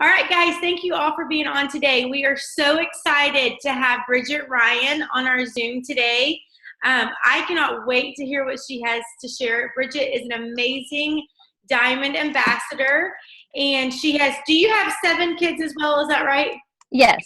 All right, guys, thank you all for being on today. We are so excited to have Bridget Ryan on our Zoom today. I cannot wait to hear what she has to share. Bridget is an amazing diamond ambassador, and she has, do you have 7 kids as well? Is that right? Yes,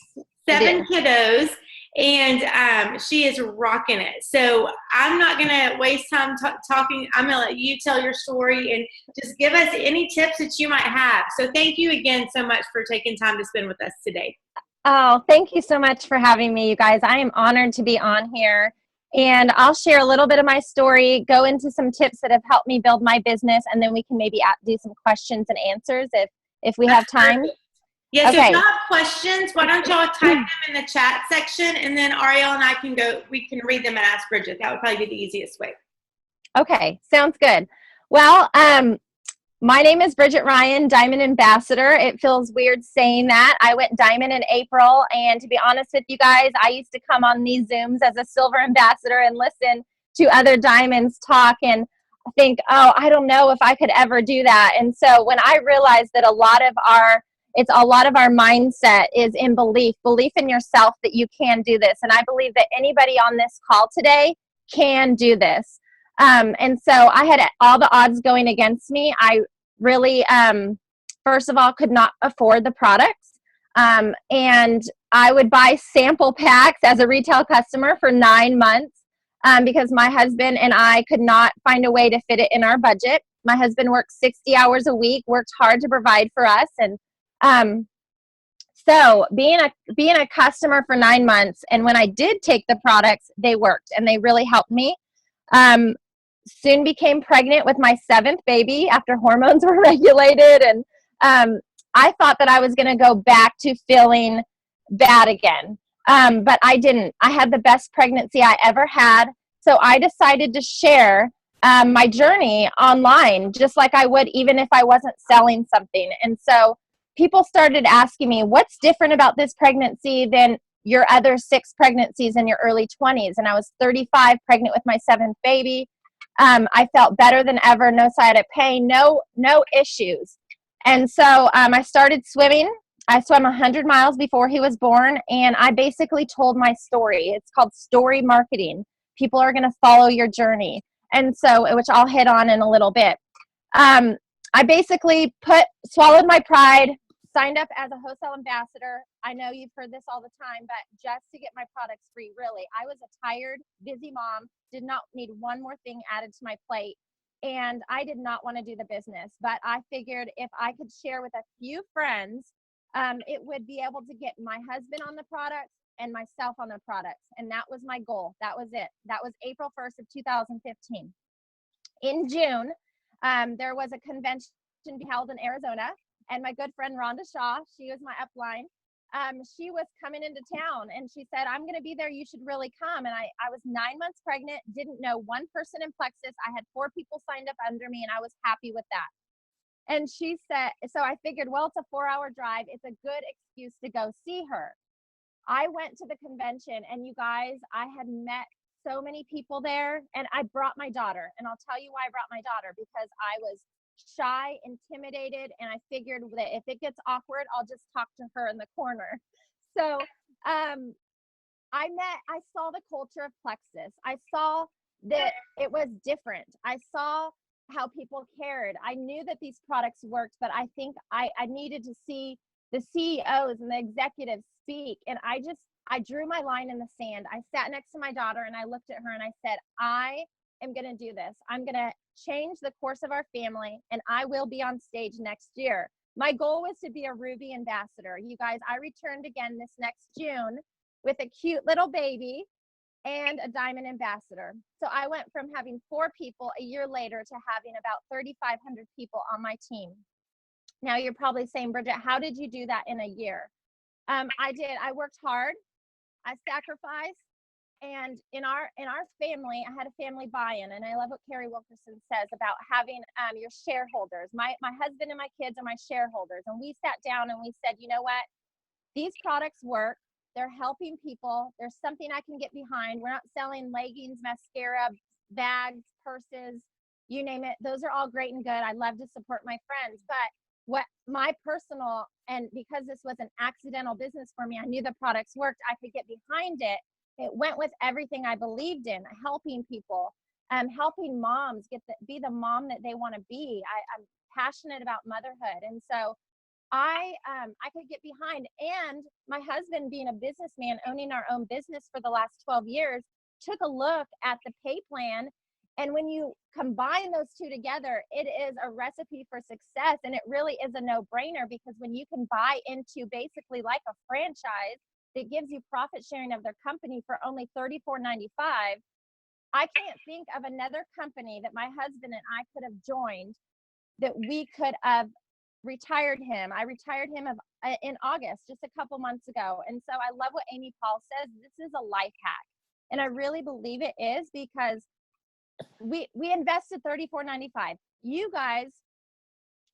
I 7 do. kiddos, and she is rocking it. So I'm not going to waste time talking. I'm going to let you tell your story and just give us any tips that you might have. So thank you again so much for taking time to spend with us today. Oh, thank you so much for having me, you guys. I am honored to be on here. And I'll share a little bit of my story, go into some tips that have helped me build my business, and then we can maybe do some questions and answers if we have time. Yeah, so if Okay. y'all have questions, why don't y'all type them in the chat section, and then Ariele and I we can read them and ask Bridget. That would probably be the easiest way. Okay, sounds good. Well, my name is Bridget Ryan, Diamond Ambassador. It feels weird saying that. I went diamond in April, and to be honest with you guys, I used to come on these Zooms as a silver ambassador and listen to other diamonds talk and think, oh, I don't know if I could ever do that. And so when I realized that a lot of our mindset is in belief in yourself that you can do this. And I believe that anybody on this call today can do this. And so I had all the odds going against me. I really, first of all, could not afford the products. And I would buy sample packs as a retail customer for 9 months because my husband and I could not find a way to fit it in our budget. My husband worked 60 hours a week, worked hard to provide for us. And so being a customer for 9 months, and when I did take the products, they worked and they really helped me. Soon became pregnant with my 7th baby after hormones were regulated. And I thought that I was going to go back to feeling bad again. But I didn't. I had the best pregnancy I ever had. So I decided to share my journey online, just like I would even if I wasn't selling something. And so people started asking me, what's different about this pregnancy than your other 6 pregnancies in your early 20s? And I was 35, pregnant with my 7th baby. I felt better than ever, no sciatic pain, no issues. And so I started swimming. I swam 100 miles before he was born, and I basically told my story. It's called story marketing. People are going to follow your journey. And so, which I'll hit on in a little bit. I basically swallowed my pride, signed up as a wholesale ambassador. I know you've heard this all the time, but just to get my products free, really. I was a tired, busy mom, did not need one more thing added to my plate, and I did not want to do the business. But I figured if I could share with a few friends, it would be able to get my husband on the products and myself on the products, and that was my goal. That was it. That was April 1st of 2015. In June, there was a convention held in Arizona, and my good friend Rhonda Shaw, she was my upline, she was coming into town, and she said, I'm going to be there. You should really come. And I was 9 months pregnant, didn't know one person in Plexus. I had 4 people signed up under me, and I was happy with that. And she said, so I figured, well, it's a 4-hour drive. It's a good excuse to go see her. I went to the convention, and you guys, I had met so many people there, and I brought my daughter. And I'll tell you why I brought my daughter, because I was shy, intimidated, and I figured that if it gets awkward, I'll just talk to her in the corner. So I saw the culture of Plexus. I saw that it was different. I saw how people cared. I knew that these products worked, but I think I needed to see the CEOs and the executives speak. And I drew my line in the sand. I sat next to my daughter and I looked at her and I said, I am going to do this. I'm going to change the course of our family, and I will be on stage next year. My goal was to be a Ruby ambassador. You guys, I returned again this next June with a cute little baby and a diamond ambassador. So I went from having 4 people a year later to having about 3,500 people on my team. Now you're probably saying, Bridget, how did you do that in a year? I did. I worked hard. I sacrificed. And in our family, I had a family buy-in, and I love what Carrie Wilkerson says about having your shareholders. My husband and my kids are my shareholders, and we sat down and we said, you know what? These products work. They're helping people. There's something I can get behind. We're not selling leggings, mascara, bags, purses, you name it. Those are all great and good. I love to support my friends, but what my personal, and because this was an accidental business for me, I knew the products worked, I could get behind it. It went with everything I believed in, helping people, helping moms be the mom that they want to be. I'm passionate about motherhood. And so I could get behind, and my husband, being a businessman, owning our own business for the last 12 years, took a look at the pay plan. And when you combine those two together, it is a recipe for success. And it really is a no-brainer, because when you can buy into basically like a franchise that gives you profit sharing of their company for only $34.95, I can't think of another company that my husband and I could have joined that we could have retired him. I retired him in August, just a couple months ago. And so I love what Amy Paul says. This is a life hack. And I really believe it is, because we invested $34.95. You guys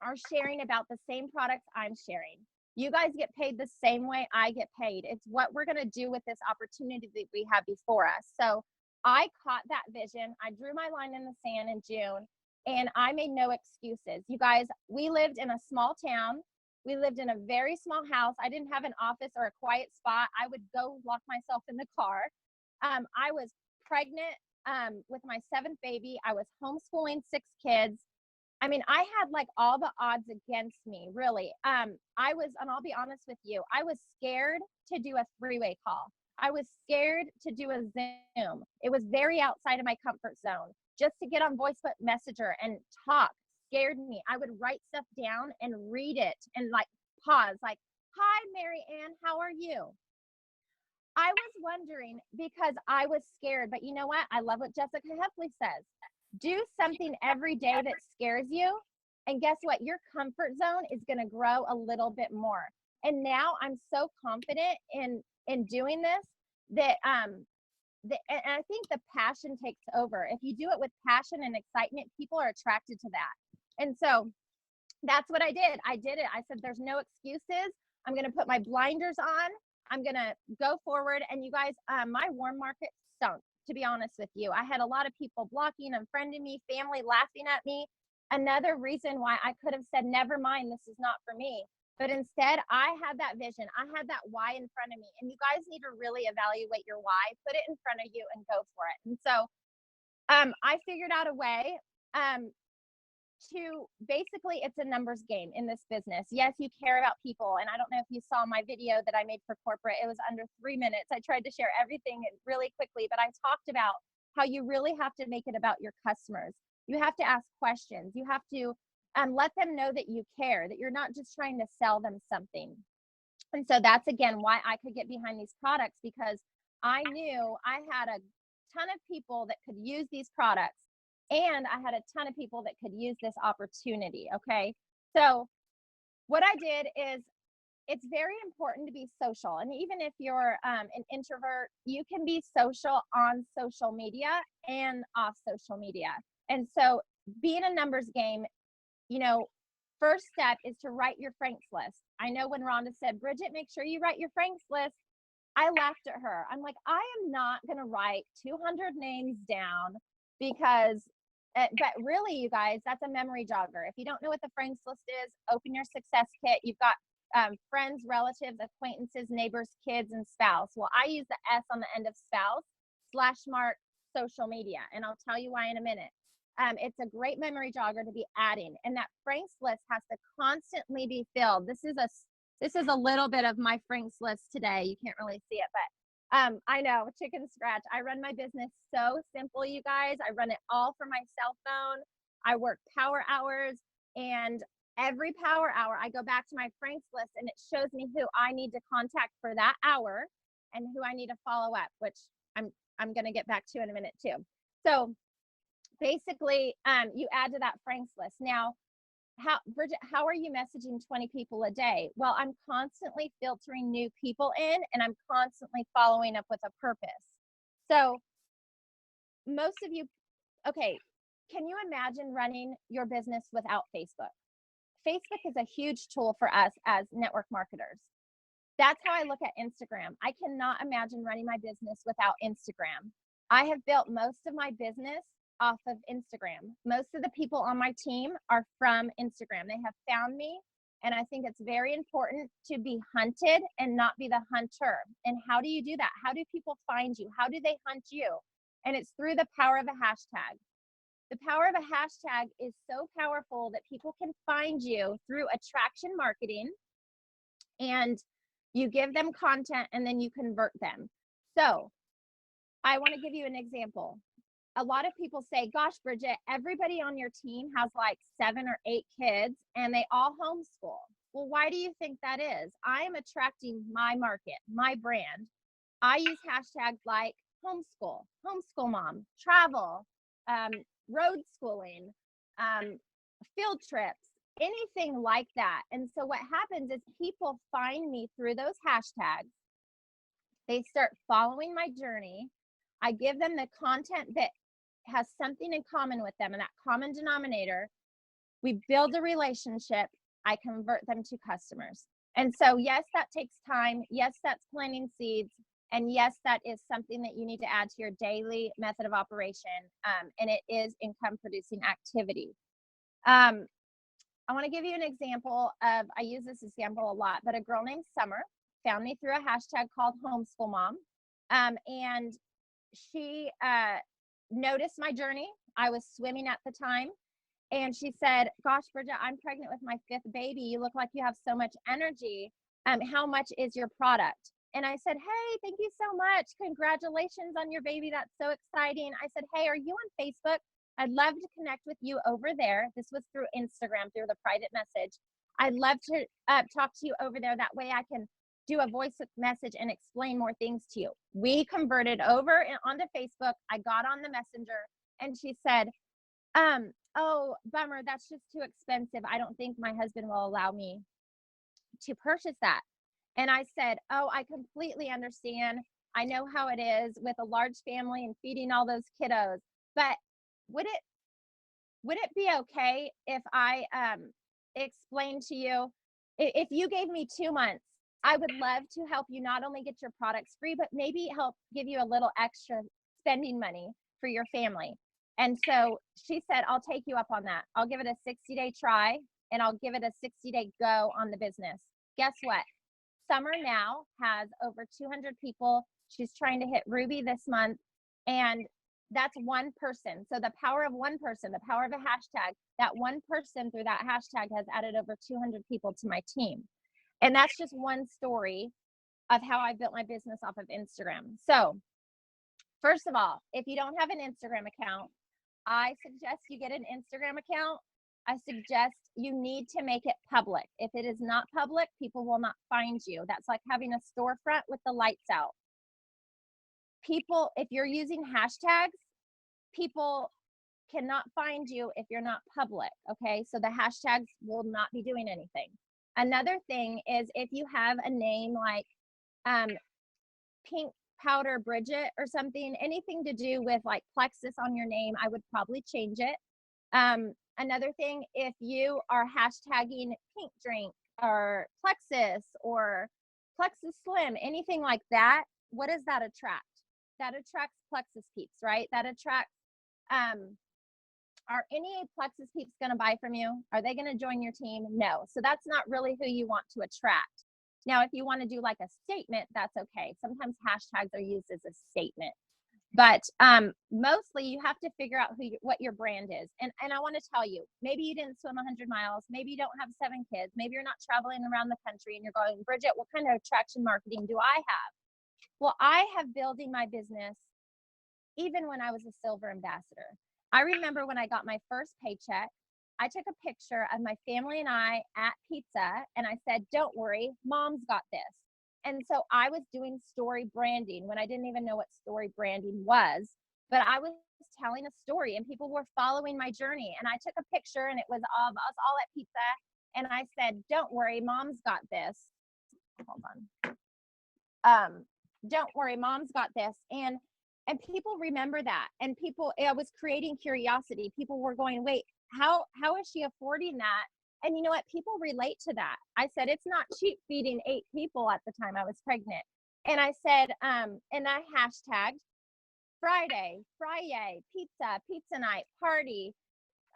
are sharing about the same products I'm sharing. You guys get paid the same way I get paid. It's what we're going to do with this opportunity that we have before us. So I caught that vision. I drew my line in the sand in June, and I made no excuses. You guys, we lived in a small town. We lived in a very small house. I didn't have an office or a quiet spot. I would go lock myself in the car. I was pregnant with my 7th baby. I was homeschooling 6 kids. I mean, I had like all the odds against me, really. And I'll be honest with you, I was scared to do a 3-way call. I was scared to do a Zoom. It was very outside of my comfort zone. Just to get on voice messenger and talk scared me. I would write stuff down and read it and like pause, like, "Hi, Mary Ann, how are you?" I was wondering, because I was scared. But you know what? I love what Jessica Heffley says. Do something every day that scares you. And guess what? Your comfort zone is going to grow a little bit more. And now I'm so confident in doing this that, and I think the passion takes over. If you do it with passion and excitement, people are attracted to that. And so that's what I did. I did it. I said, there's no excuses. I'm going to put my blinders on. I'm going to go forward. And you guys, my warm market stunk, to be honest with you. I had a lot of people blocking, unfriending me, family laughing at me. Another reason why I could have said, never mind, this is not for me. But instead, I had that vision. I had that why in front of me. And you guys need to really evaluate your why, put it in front of you, and go for it. And so I figured out a way to basically, it's a numbers game in this business. Yes, you care about people. And I don't know if you saw my video that I made for corporate. It was under 3 minutes. I tried to share everything really quickly, but I talked about how you really have to make it about your customers. You have to ask questions. You have to let them know that you care, that you're not just trying to sell them something. And so that's, again, why I could get behind these products, because I knew I had a ton of people that could use these products. And I had a ton of people that could use this opportunity. Okay. So what I did is, it's very important to be social. And even if you're an introvert, you can be social on social media and off social media. And so being a numbers game, first step is to write your Franks list. I know when Rhonda said, Bridget, make sure you write your Franks list, I laughed at her. I'm like, I am not going to write 200 names down, because but really, you guys, that's a memory jogger. If you don't know what the Franks list is, open your success kit. You've got friends, relatives, acquaintances, neighbors, kids, and spouse. Well, I use the S on the end of spouse / mark social media. And I'll tell you why in a minute. It's a great memory jogger to be adding. And that Franks list has to constantly be filled. This is a little bit of my Franks list today. You can't really see it, but I know, chicken scratch. I run my business so simple, you guys. I run it all from my cell phone. I work power hours, and every power hour I go back to my Franks list, and it shows me who I need to contact for that hour and who I need to follow up, which I'm going to get back to in a minute too. So basically, you add to that Franks list. Now, Bridget, how are you messaging 20 people a day? Well, I'm constantly filtering new people in, and I'm constantly following up with a purpose. So most of you, okay, can you imagine running your business without Facebook? Facebook is a huge tool for us as network marketers. That's how I look at Instagram. I cannot imagine running my business without Instagram. I have built most of my business off of Instagram. Most of the people on my team are from Instagram. They have found me And I think it's very important to be hunted and not be the hunter. And how do you do that? How do people find you? How do they hunt you? And it's through the power of a hashtag. The power of a hashtag is so powerful that people can find you through attraction marketing, and you give them content and then you convert them. So I want to give you an example. A lot of people say, gosh, Bridget, everybody on your team has like 7 or 8 kids and they all homeschool. Well, why do you think that is? I am attracting my market, my brand. I use hashtags like homeschool, homeschool mom, travel, road schooling, field trips, anything like that. And so what happens is people find me through those hashtags. They start following my journey. I give them the content that has something in common with them, and that common denominator, we build a relationship. I convert them to customers. And so, yes, that takes time. Yes, that's planting seeds. And yes, that is something that you need to add to your daily method of operation. And it is income producing activity. I want to give you an example of, I use this example a lot, but a girl named Summer found me through a hashtag called Homeschool Mom. And she noticed my journey. I was swimming at the time. And she said, gosh, Bridget, I'm pregnant with my 5th baby. You look like you have so much energy. How much is your product? And I said, hey, thank you so much. Congratulations on your baby. That's so exciting. I said, hey, are you on Facebook? I'd love to connect with you over there. This was through Instagram, through the private message. I'd love to talk to you over there. That way I can do a voice message and explain more things to you. We converted over onto Facebook. I got on the messenger and she said, oh, bummer, that's just too expensive. I don't think my husband will allow me to purchase that. And I said, oh, I completely understand. I know how it is with a large family and feeding all those kiddos. But would it be okay if I explain to you, if you gave me 2 months, I would love to help you not only get your products free, but maybe help give you a little extra spending money for your family. And so she said, I'll take you up on that. I'll give it a 60-day try and I'll give it a 60-day go on the business. Guess what? Summer now has over 200 people. She's trying to hit Ruby this month. And that's one person. So the power of one person, the power of a hashtag, that one person through that hashtag has added over 200 people to my team. And that's just one story of how I built my business off of Instagram. So first of all, if you don't have an Instagram account, I suggest you get an Instagram account. I suggest you need to make it public. If it is not public, people will not find you. That's like having a storefront with the lights out. People, if you're using hashtags, people cannot find you if you're not public, okay? So the hashtags will not be doing anything. Another thing is if you have a name like Pink Powder Bridget or something, anything to do with like plexus on your name, I would probably change it. Another thing, if you are hashtagging pink drink or plexus or plexus slim, anything like that, what does that attract? That attracts plexus peeps, right? That attracts, are any plexus peeps going to buy from you? Are they going to join your team? No. So that's not really who you want to attract. Now, if you want to do like a statement, that's okay. Sometimes hashtags are used as a statement. But mostly you have to figure out what your brand is. And I want to tell you, maybe you didn't swim 100 miles. Maybe you don't have 7 kids. Maybe you're not traveling around the country and you're going, Bridget, what kind of attraction marketing do I have? Well, I have building my business even when I was a silver ambassador. I remember when I got my first paycheck, I took a picture of my family and I at pizza and I said, don't worry, mom's got this. And so I was doing story branding when I didn't even know what story branding was, but I was telling a story and people were following my journey. And I took a picture and it was of us all at pizza. And I said, don't worry, mom's got this. Hold on. Don't worry, mom's got this. And people remember that. And people, I was creating curiosity. People were going, wait, how is she affording that? And you know what? People relate to that. I said, it's not cheap feeding 8 people at the time I was pregnant. And I said, and I hashtagged Friday, pizza night, party,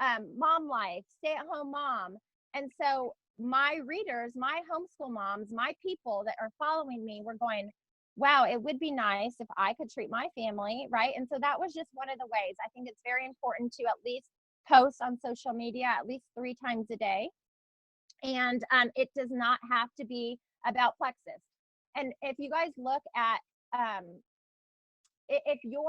mom life, stay at home mom. And so my readers, my homeschool moms, my people that are following me were going, wow, it would be nice if I could treat my family, right? And so that was just one of the ways. I think it's very important to at least post on social media at least 3 times a day. And it does not have to be about Plexus. And if you guys look at, if you're,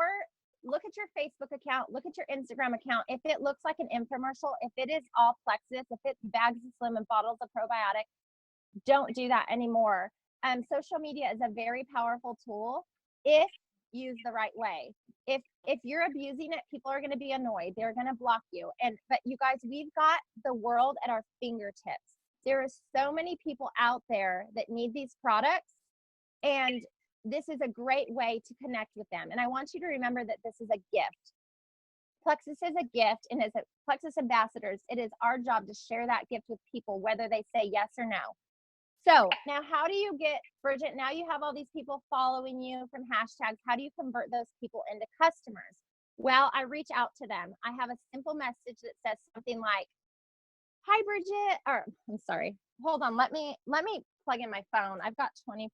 look at your Facebook account, look at your Instagram account. If it looks like an infomercial, if it is all Plexus, if it's bags of Slim and bottles of probiotic, don't do that anymore. Social media is a very powerful tool if used the right way. If you're abusing it, people are going to be annoyed. They're going to block you. But you guys, we've got the world at our fingertips. There are so many people out there that need these products, and this is a great way to connect with them. And I want you to remember that this is a gift. Plexus is a gift, and as Plexus ambassadors, it is our job to share that gift with people, whether they say yes or no. So now, how do you get, Bridget, now you have all these people following you from hashtags. How do you convert those people into customers? Well, I reach out to them. I have a simple message that says something like, hi, Bridget, or I'm sorry, hold on. Let me plug in my phone. I've got 20%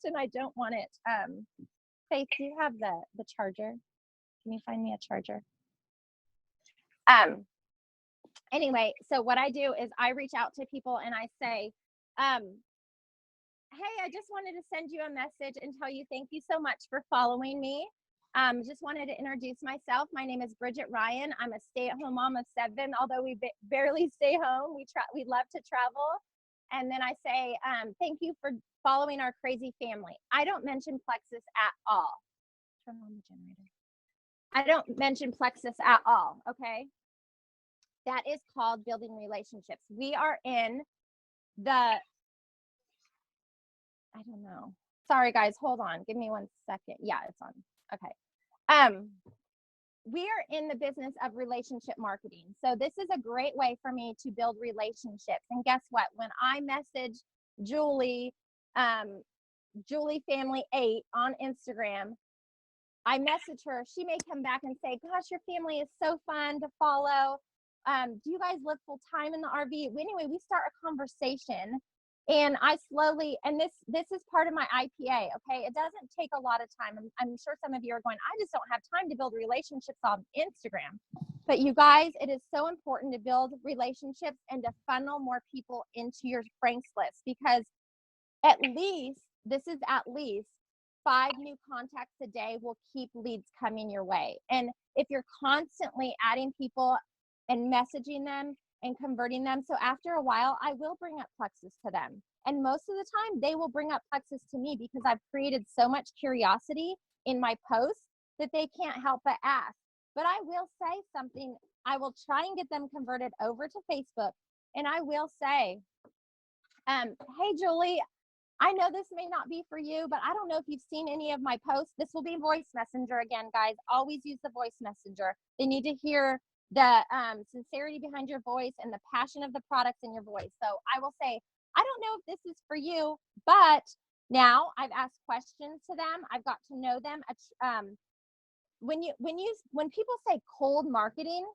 and I don't want it. Faith, do you have the charger? Can you find me a charger? Anyway, so what I do is I reach out to people and I say, hey, I just wanted to send you a message and tell you thank you so much for following me. Just wanted to introduce myself. My name is Bridget Ryan. I'm a stay-at-home mom of 7, although we barely stay home. We love to travel. And then I say, thank you for following our crazy family. I don't mention Plexus at all. Turn on the generator. I don't mention Plexus at all, okay? That is called building relationships. We are in the, I don't know. Sorry, guys, hold on. Give me 1 second. Yeah, it's on. Okay. We are in the business of relationship marketing. So this is a great way for me to build relationships. And guess what? When I message Julie, Julie Family 8 on Instagram, I message her. She may come back and say, gosh, your family is so fun to follow. Do you guys live full time in the RV? Anyway, we start a conversation. And I slowly, and this is part of my IPA, okay? It doesn't take a lot of time. I'm sure some of you are going, I just don't have time to build relationships on Instagram. But you guys, it is so important to build relationships and to funnel more people into your Franks list, because at least 5 new contacts a day will keep leads coming your way. And if you're constantly adding people and messaging them and converting them, so after a while, I will bring up Plexus to them. And most of the time, they will bring up Plexus to me because I've created so much curiosity in my posts that they can't help but ask. But I will say something. I will try and get them converted over to Facebook. And I will say, hey, Julie, I know this may not be for you, but I don't know if you've seen any of my posts. This will be voice messenger again, guys. Always use the voice messenger. They need to hear the sincerity behind your voice and the passion of the products in your voice. So I will say, I don't know if this is for you, but now I've asked questions to them. I've got to know them. When people say cold marketing,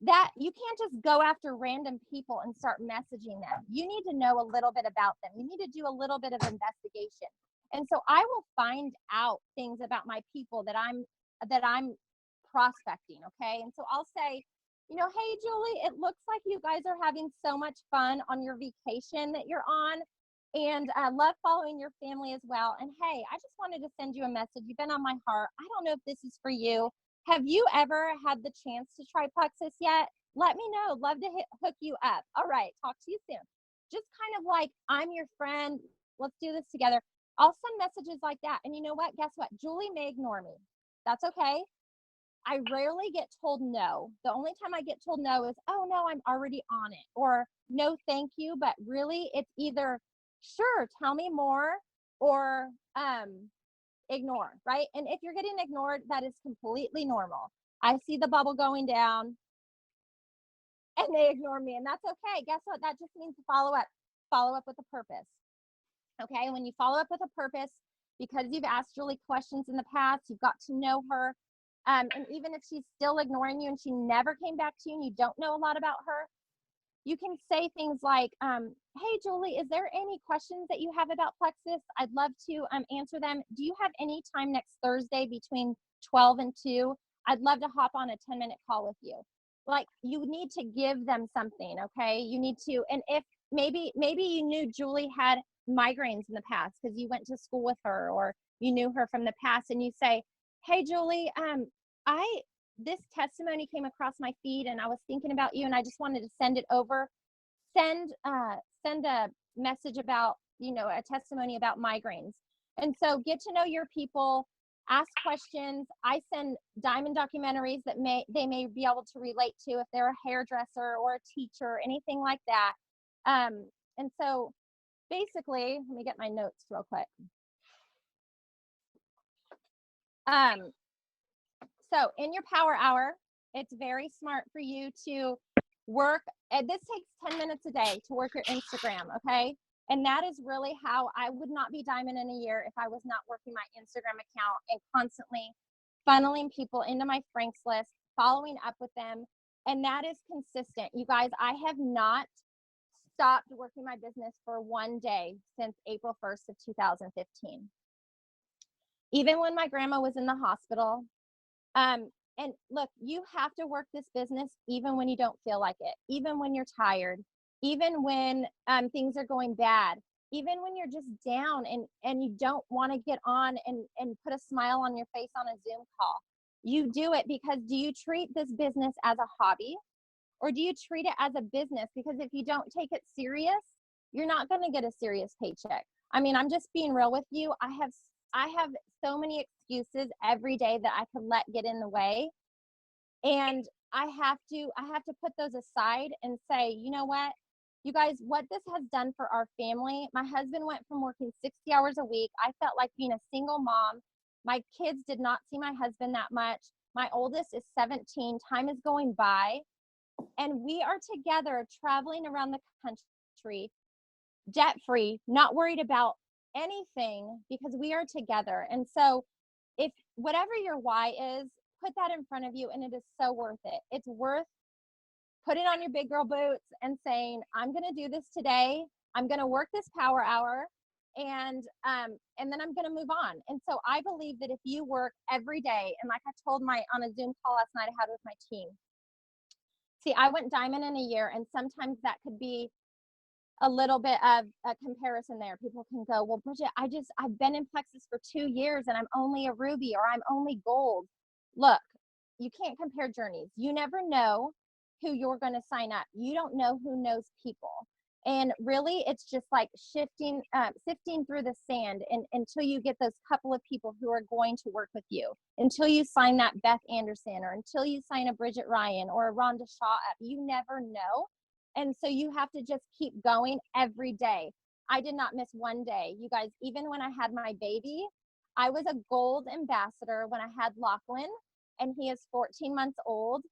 that you can't just go after random people and start messaging them. You need to know a little bit about them. You need to do a little bit of investigation. And so I will find out things about my people that I'm prospecting, okay? And so I'll say, hey, Julie, it looks like you guys are having so much fun on your vacation that you're on, and I love following your family as well. And hey, I just wanted to send you a message. You've been on my heart. I don't know if this is for you. Have you ever had the chance to try Plexus yet? Let me know. Love to hook you up. All right, talk to you soon. Just kind of like, I'm your friend. Let's do this together. I'll send messages like that. And you know what? Guess what? Julie may ignore me. That's okay. I rarely get told no. The only time I get told no is, oh no, I'm already on it, or no, thank you. But really, it's either sure, tell me more, or ignore, right? And if you're getting ignored, that is completely normal. I see the bubble going down and they ignore me, and that's okay. Guess what? That just means to follow up with a purpose. Okay, when you follow up with a purpose, because you've asked Julie questions in the past, you've got to know her. And even if she's still ignoring you and she never came back to you and you don't know a lot about her, you can say things like, hey, Julie, is there any questions that you have about Plexus? I'd love to answer them. Do you have any time next Thursday between 12 and 2? I'd love to hop on a 10-minute call with you. Like, you need to give them something, okay? You need to, and if maybe you knew Julie had migraines in the past because you went to school with her, or you knew her from the past, and you say, hey, Julie, this testimony came across my feed and I was thinking about you and I just wanted to send it over. Send a message about, a testimony about migraines. And so get to know your people, ask questions. I send diamond documentaries that they may be able to relate to if they're a hairdresser or a teacher, anything like that. And so basically, let me get my notes real quick. So in your power hour, it's very smart for you to work, and this takes 10 minutes a day to work your Instagram, okay? And that is really how I would not be diamond in a year if I was not working my Instagram account and constantly funneling people into my Franks list, following up with them. And that is consistent. You guys, I have not stopped working my business for one day since April 1st of 2015. Even when my grandma was in the hospital, and look, you have to work this business even when you don't feel like it, even when you're tired, even when things are going bad, even when you're just down and you don't want to get on and put a smile on your face on a Zoom call. You do it because, do you treat this business as a hobby, or do you treat it as a business? Because if you don't take it serious, you're not going to get a serious paycheck. I mean, I'm just being real with you. I have so many excuses every day that I could let get in the way. And I have to put those aside and say, you know what, you guys, what this has done for our family. My husband went from working 60 hours a week. I felt like being a single mom. My kids did not see my husband that much. My oldest is 17. Time is going by. And we are together traveling around the country, debt-free, not worried about anything, because we are together. And so if whatever your why is, put that in front of you, and it is so worth it. It's worth putting on your big girl boots and saying, I'm going to do this today. I'm going to work this power hour, and then I'm going to move on. And so I believe that if you work every day, and like I told on a Zoom call last night I had with my team, see, I went diamond in a year, and sometimes that could be a little bit of a comparison there. People can go, well, Bridget, I've been in Plexus for 2 years and I'm only a ruby, or I'm only gold. Look, you can't compare journeys. You never know who you're going to sign up. You don't know who knows people. And really, it's just like sifting through the sand until you get those couple of people who are going to work with you, until you sign that Beth Anderson, or until you sign a Bridget Ryan or a Rhonda Shaw up. You never know. And so you have to just keep going every day. I did not miss one day. You guys, even when I had my baby, I was a gold ambassador when I had Lachlan, and he is 14 months old.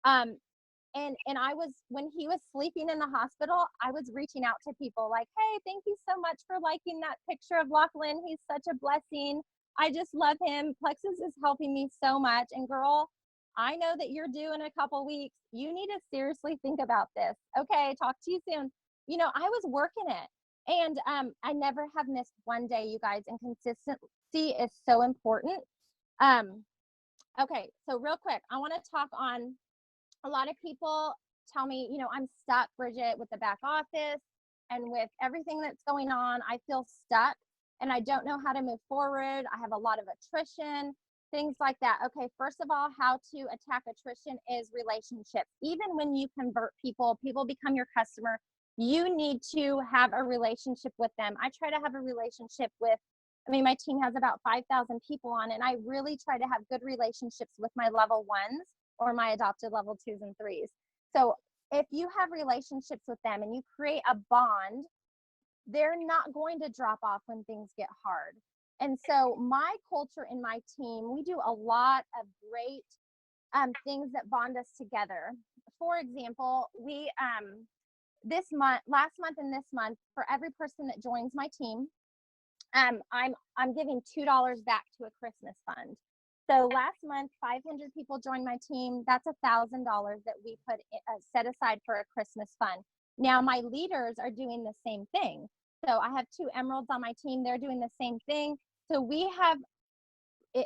And I was, when he was sleeping in the hospital, I was reaching out to people like, hey, thank you so much for liking that picture of Lachlan. He's such a blessing. I just love him. Plexus is helping me so much. And girl, I know that you're due in a couple weeks. You need to seriously think about this. Okay, talk to you soon. I was working it. And I never have missed one day, you guys. And consistency is so important. Okay, so real quick, I want to talk on, a lot of people tell me, I'm stuck, Bridget, with the back office and with everything that's going on. I feel stuck and I don't know how to move forward. I have a lot of attrition, things like that. Okay, first of all, how to attack attrition is relationships. Even when you convert people become your customer, you need to have a relationship with them. I try to have a relationship with, my team has about 5,000 people on, and I really try to have good relationships with my level ones or my adopted level 2s and 3s. So if you have relationships with them and you create a bond, they're not going to drop off when things get hard. And so my culture in my team, we do a lot of great things that bond us together. For example, we last month and this month, for every person that joins my team, I'm giving $2 back to a Christmas fund. So last month, 500 people joined my team. That's $1,000 that we set aside for a Christmas fund. Now my leaders are doing the same thing. So I have 2 emeralds on my team. They're doing the same thing. So we have,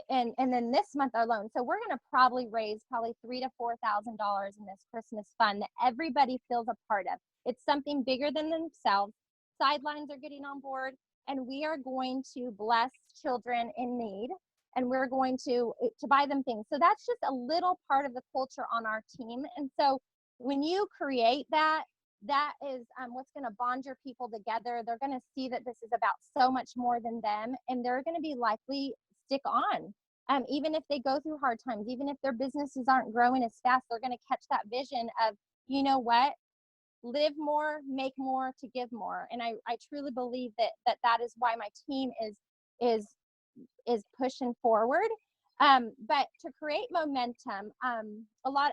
and then this month alone, so we're going to probably raise $3,000 to $4,000 in this Christmas fund that everybody feels a part of. It's something bigger than themselves. Sidelines are getting on board, and we are going to bless children in need, and we're going to buy them things. So that's just a little part of the culture on our team. And so when you create that, that is what's going to bond your people together. They're going to see that this is about so much more than them, and they're going to be likely stick on. Even if they go through hard times, even if their businesses aren't growing as fast, they're going to catch that vision of, you know what, live more, make more, to give more. And I truly believe that is why my team is pushing forward. But to create momentum,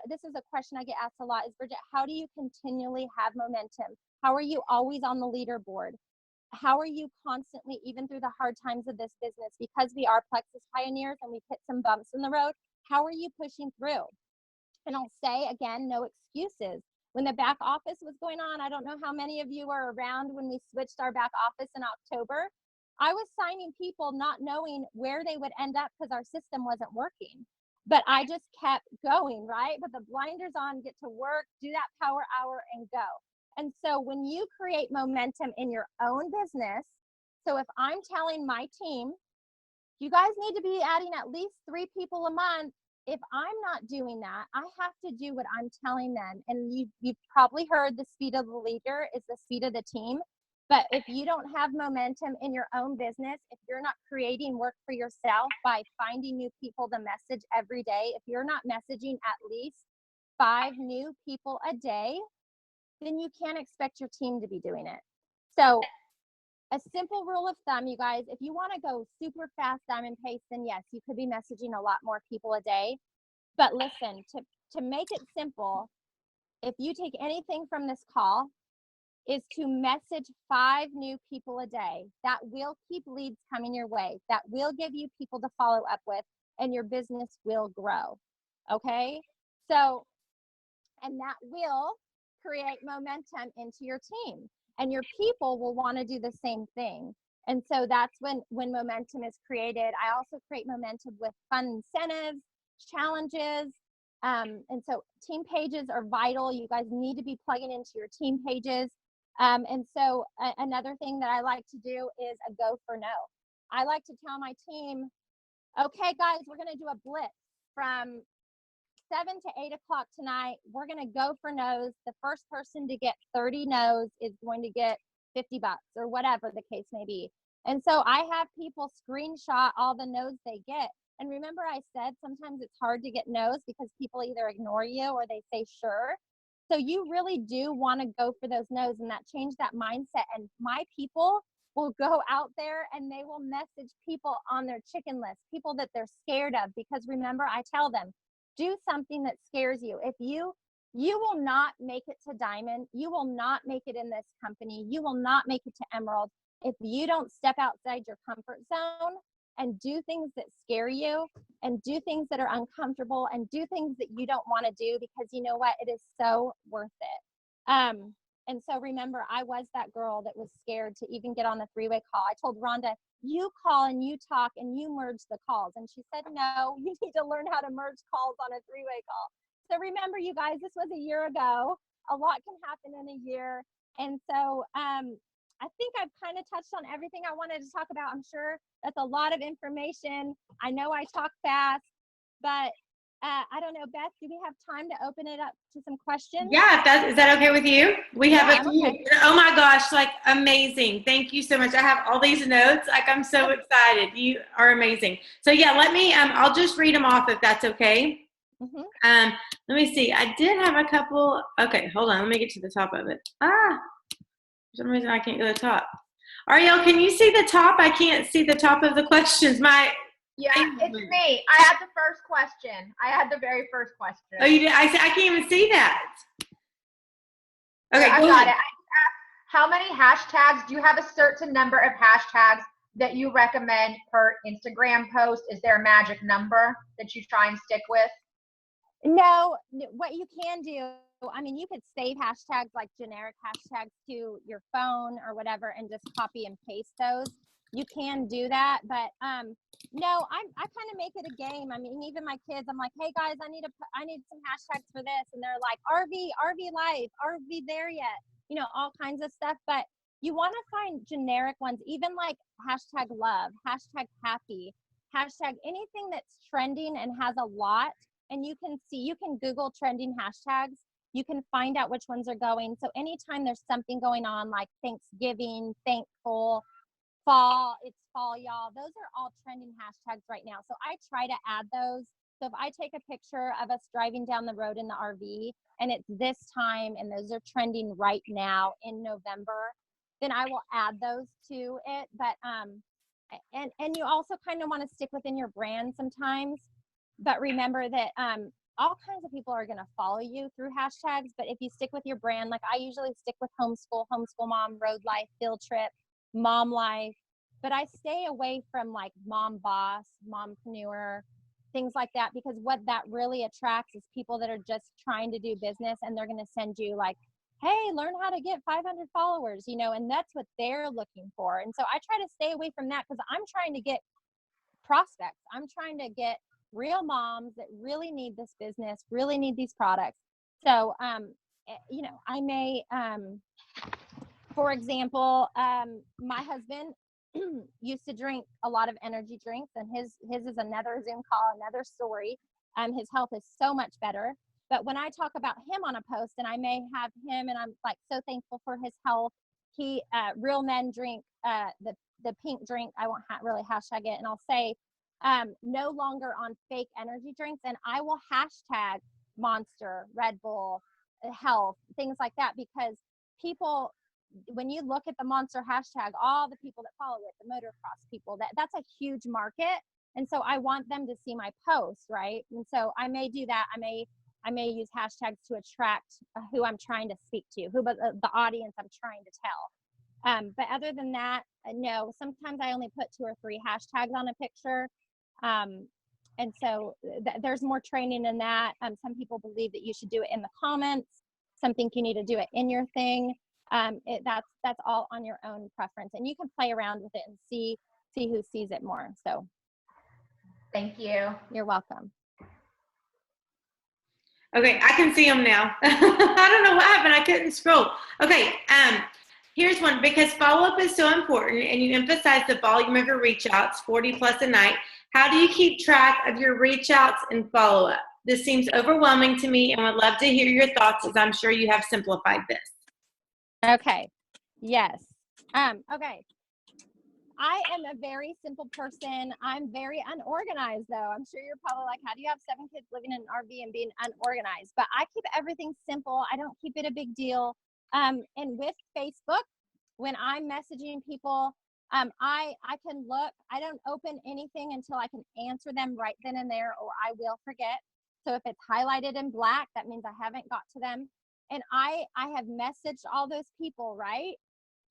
this is a question I get asked a lot is, Bridget, how do you continually have momentum? How are you always on the leaderboard? How are you constantly, even through the hard times of this business, because we are Plexus pioneers and we've hit some bumps in the road, how are you pushing through? And I'll say again, no excuses. When the back office was going on, I don't know how many of you were around when we switched our back office in October. I was signing people not knowing where they would end up because our system wasn't working. But I just kept going, right? Put the blinders on, get to work, do that power hour, and go. And so when you create momentum in your own business, so if I'm telling my team, you guys need to be adding at least 3 people a month, if I'm not doing that, I have to do what I'm telling them. And you've probably heard the speed of the leader is the speed of the team. But if you don't have momentum in your own business, if you're not creating work for yourself by finding new people to message every day, if you're not messaging at least 5 new people a day, then you can't expect your team to be doing it. So a simple rule of thumb, you guys, if you want to go super fast diamond pace, then yes, you could be messaging a lot more people a day. But listen, to make it simple, if you take anything from this call, is to message 5 new people a day. That will keep leads coming your way. That will give you people to follow up with, and your business will grow. Okay? So, and that will create momentum into your team, and your people will want to do the same thing. And so that's when momentum is created. I also create momentum with fun incentives, challenges. And so team pages are vital. You guys need to be plugging into your team pages. And so another thing that I like to do is a go for no. I like to tell my team, okay, guys, we're going to do a blitz from 7 to 8 o'clock tonight. We're going to go for no's. The first person to get 30 no's is going to get $50 or whatever the case may be. And so I have people screenshot all the no's they get. And remember I said sometimes it's hard to get no's because people either ignore you or they say sure. So you really do want to go for those no's, and that change that mindset. And my people will go out there and they will message people on their chicken list, people that they're scared of. Because remember, I tell them, do something that scares you. If you will not make it to diamond, you will not make it in this company, you will not make it to emerald if you don't step outside your comfort zone and do things that scare you, and do things that are uncomfortable, and do things that you don't want to do, because you know what? It is so worth it. And so remember, I was that girl that was scared to even get on the 3-way call. I told Rhonda, you call and you talk and you merge the calls. And she said, no, you need to learn how to merge calls on a 3-way call. So remember, you guys, this was a year ago. A lot can happen in a year. And so I think I've kind of touched on everything I wanted to talk about. I'm sure that's a lot of information. I know I talk fast, but I don't know, Beth, do we have time to open it up to some questions? Yeah, is that okay with you? We have a few. Okay. Oh my gosh, like amazing. Thank you so much. I have all these notes. Like I'm so excited. You are amazing. So yeah, let me, I'll just read them off if that's okay. Mm-hmm. Let me see. I did have a couple. Okay, hold on. Let me get to the top of it. For some reason I can't go to the top. Ariele, can you see the top? I can't see the top of the questions. Yeah, it's me. I had the first question. I had the very first question. Oh, you did? I can't even see that. Okay, I go got ahead. it. I asked, how many hashtags? Do you have a certain number of hashtags that you recommend per Instagram post? Is there a magic number that you try and stick with? No, what you can do, I mean, you could save hashtags like generic hashtags to your phone or whatever and just copy and paste those. You can do that, but no, I kind of make it a game. I mean, even my kids, I'm like, hey guys, I need some hashtags for this, and they're like RV life, RV there yet, all kinds of stuff. But you want to find generic ones, even like hashtag love, hashtag happy, hashtag anything that's trending and has a lot. And you can Google trending hashtags. You can find out which ones are going. So anytime there's something going on like Thanksgiving, thankful, fall, it's fall, y'all. Those are all trending hashtags right now. So I try to add those. So if I take a picture of us driving down the road in the RV and it's this time and those are trending right now in November, then I will add those to it. But and you also kind of want to stick within your brand sometimes. But remember that all kinds of people are going to follow you through hashtags. But if you stick with your brand, like I usually stick with homeschool mom, road life, field trip, mom life. But I stay away from like mom boss, mompreneur, things like that, because what that really attracts is people that are just trying to do business, and they're going to send you like, hey, learn how to get 500 followers, and that's what they're looking for. And so I try to stay away from that because I'm trying to get prospects. I'm trying to get real moms that really need this business, really need these products. So, I may, for example, my husband used to drink a lot of energy drinks, and his is another Zoom call, another story. His health is so much better. But when I talk about him on a post, and I may have him, and I'm like so thankful for his health. He, real men drink the pink drink. I won't really hashtag it, and I'll say, no longer on fake energy drinks. And I will hashtag Monster, Red Bull, health, things like that, because people, when you look at the Monster hashtag, all the people that follow it, the motocross people, that's a huge market. And so I want them to see my posts, right? And so I may do that. I may use hashtags to attract who I'm trying to speak to, the audience I'm trying to tell. But other than that, no, sometimes I only put 2 or 3 hashtags on a picture. And so there's more training in that. Some people believe that you should do it in the comments. Some think you need to do it in your thing. That's all on your own preference, and you can play around with it and see who sees it more. So thank you. You're welcome. Okay, I can see them now. I don't know what happened. I couldn't scroll. Okay, here's one, because follow-up is so important and you emphasize the volume of your reach outs, 40 plus a night. How do you keep track of your reach outs and follow-up? This seems overwhelming to me and would love to hear your thoughts, as I'm sure you have simplified this. Okay. Yes. Okay. I am a very simple person. I'm very unorganized, though. I'm sure you're probably like, how do you have 7 kids living in an RV and being unorganized? But I keep everything simple. I don't keep it a big deal. And with Facebook, when I'm messaging people, I can look. I don't open anything until I can answer them right then and there, or I will forget. So if it's highlighted in black, that means I haven't got to them. And I have messaged all those people, right?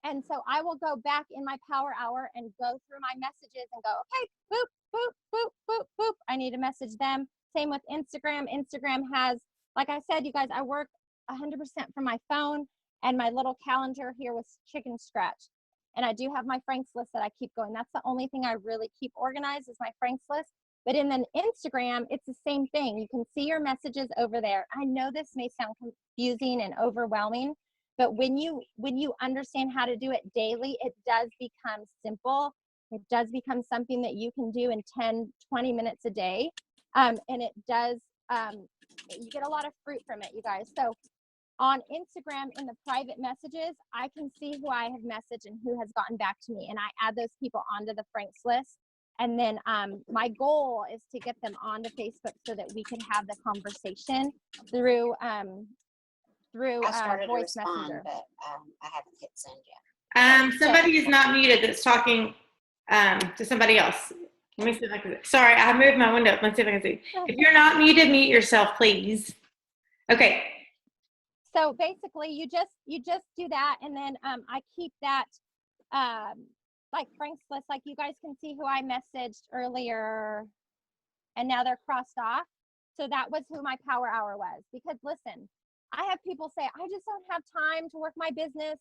And so I will go back in my power hour and go through my messages and go, okay, boop, boop, boop, boop, boop. I need to message them. Same with Instagram. Instagram has, like I said, you guys, I work 100% from my phone, and my little calendar here was chicken scratch. And I do have my Frank's list that I keep going. That's the only thing I really keep organized is my Frank's list. But in the Instagram, it's the same thing. You can see your messages over there. I know this may sound confusing and overwhelming, but when you understand how to do it daily, it does become simple. It does become something that you can do in 10, 20 minutes a day. And it does, you get a lot of fruit from it, you guys. So on Instagram, in the private messages, I can see who I have messaged and who has gotten back to me. And I add those people onto the Frank's list. And then my goal is to get them onto Facebook so that we can have the conversation through voice messenger. But I haven't hit send yet. Somebody is not muted that's talking to somebody else. Let me see if I can. Sorry, I moved my window. Let's see if I can see. If you're not muted, mute yourself, please. Okay. So basically, you just do that, and then I keep that like Frank's list. Like you guys can see who I messaged earlier, and now they're crossed off. So that was who my power hour was. Because listen, I have people say, I just don't have time to work my business.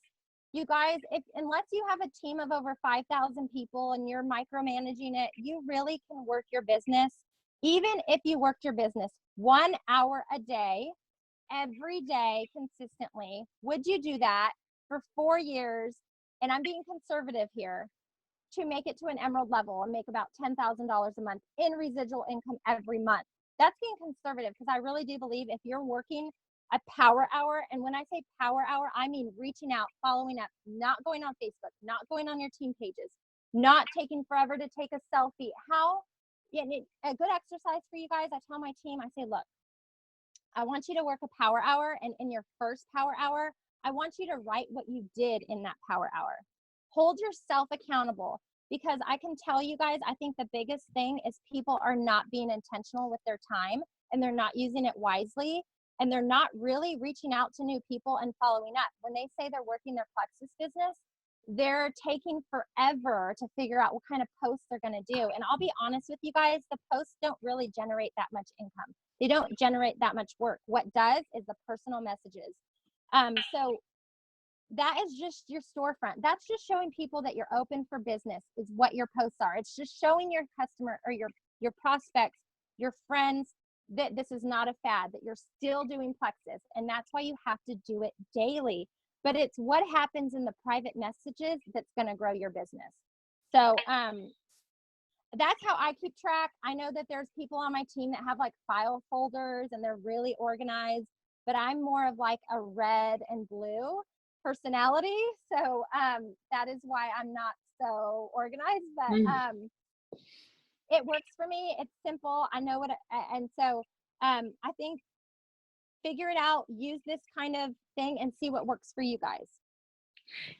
You guys, unless you have a team of over 5,000 people and you're micromanaging it, you really can work your business. Even if you worked your business 1 hour a day, every day consistently, would you do that for 4 years? And I'm being conservative here, to make it to an emerald level and make about $10,000 a month in residual income every month. That's being conservative, because I really do believe if you're working a power hour, and when I say power hour, I mean reaching out, following up, not going on Facebook, not going on your team pages, not taking forever to take a selfie. A good exercise for you guys, I tell my team, I say, look, I want you to work a power hour, and in your first power hour, I want you to write what you did in that power hour. Hold yourself accountable, because I can tell you guys, I think the biggest thing is people are not being intentional with their time, and they're not using it wisely, and they're not really reaching out to new people and following up. When they say they're working their Plexus business, they're taking forever to figure out what kind of posts they're going to do. And I'll be honest with you guys, the posts don't really generate that much income. They don't generate that much work. What does is the personal messages. So that is just your storefront. That's just showing people that you're open for business, is what your posts are. It's just showing your customer or your prospects, your friends, that this is not a fad, that you're still doing Plexus. And that's why you have to do it daily. But it's what happens in the private messages that's going to grow your business. So that's how I keep track. I know that there's people on my team that have like file folders and they're really organized, but I'm more of like a red and blue personality. So that is why I'm not so organized, but it works for me. It's simple. I know what, and so I think figure it out, use this kind of thing and see what works for you guys.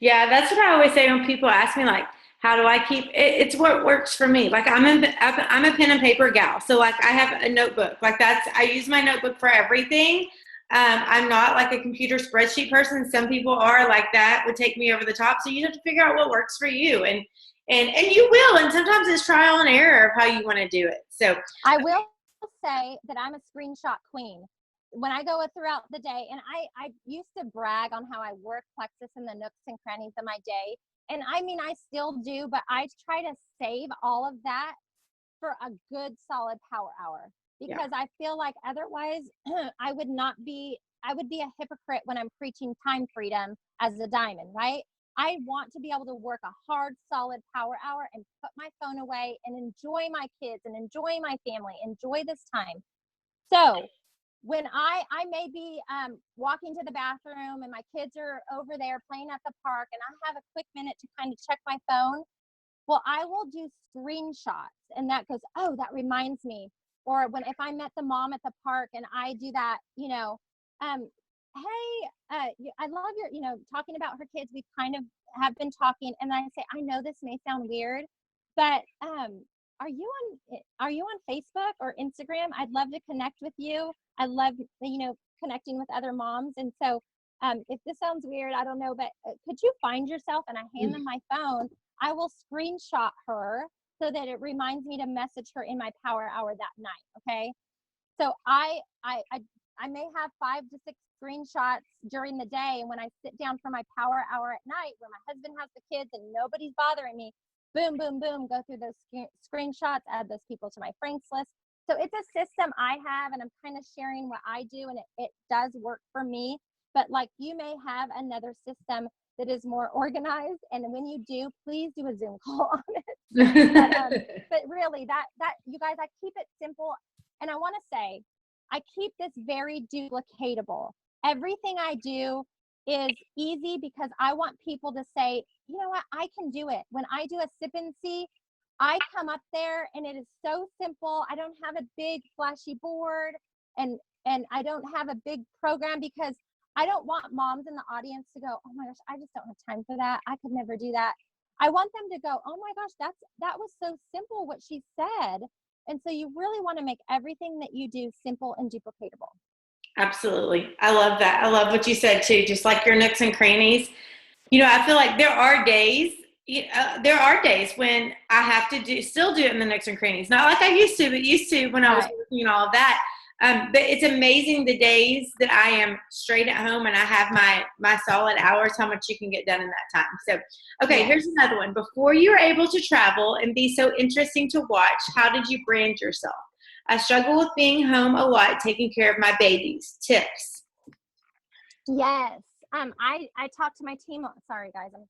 Yeah, that's what I always say when people ask me, like, how do I keep it? It's what works for me. Like I'm a pen and paper gal. So like I have a notebook, like I use my notebook for everything. I'm not like a computer spreadsheet person. Some people are, like that would take me over the top. So you have to figure out what works for you, and you will. And sometimes it's trial and error of how you want to do it. So I will say that I'm a screenshot queen. When I go throughout the day, and I used to brag on how I work Plexus in the nooks and crannies of my day. And I mean, I still do, but I try to save all of that for a good solid power hour, because I feel like otherwise I would be a hypocrite when I'm preaching time freedom as a diamond, right? I want to be able to work a hard, solid power hour and put my phone away and enjoy my kids and enjoy my family, enjoy this time. So when I may be walking to the bathroom and my kids are over there playing at the park and I have a quick minute to kind of check my phone, well, I will do screenshots, and that goes, oh, that reminds me. Or if I met the mom at the park and I do that, hey, I love your, talking about her kids. We kind of have been talking, and I say, I know this may sound weird, but are you on Facebook or Instagram? I'd love to connect with you. I love, connecting with other moms. And so if this sounds weird, I don't know, but could you find yourself? And I hand them my phone. I will screenshot her so that it reminds me to message her in my power hour that night. Okay. So I may have 5 to 6 screenshots during the day. And when I sit down for my power hour at night, where my husband has the kids and nobody's bothering me, boom, boom, boom, go through those screenshots, add those people to my friends list. So it's a system I have, and I'm kind of sharing what I do, and it does work for me. But like, you may have another system that is more organized, and when you do, please do a Zoom call on it. But really, that you guys, I keep it simple, and I want to say, I keep this very duplicatable. Everything I do is easy because I want people to say, you know what, I can do it. When I do a sip and see, I come up there and it is so simple. I don't have a big flashy board, and I don't have a big program, because I don't want moms in the audience to go, oh my gosh, I just don't have time for that. I could never do that. I want them to go, oh my gosh, that was so simple what she said. And so you really want to make everything that you do simple and duplicatable. Absolutely. I love that. I love what you said too. Just like your nooks and crannies. I feel like there are days when I have to still do it in the nooks and crannies. Not like I used to, but when I was working all of that. But it's amazing the days that I am straight at home and I have my solid hours, how much you can get done in that time. So, okay, here's another one. Before you were able to travel and be so interesting to watch, how did you brand yourself? I struggle with being home a lot, taking care of my babies. Tips. Yes. I talked to my team. Sorry, guys. I'm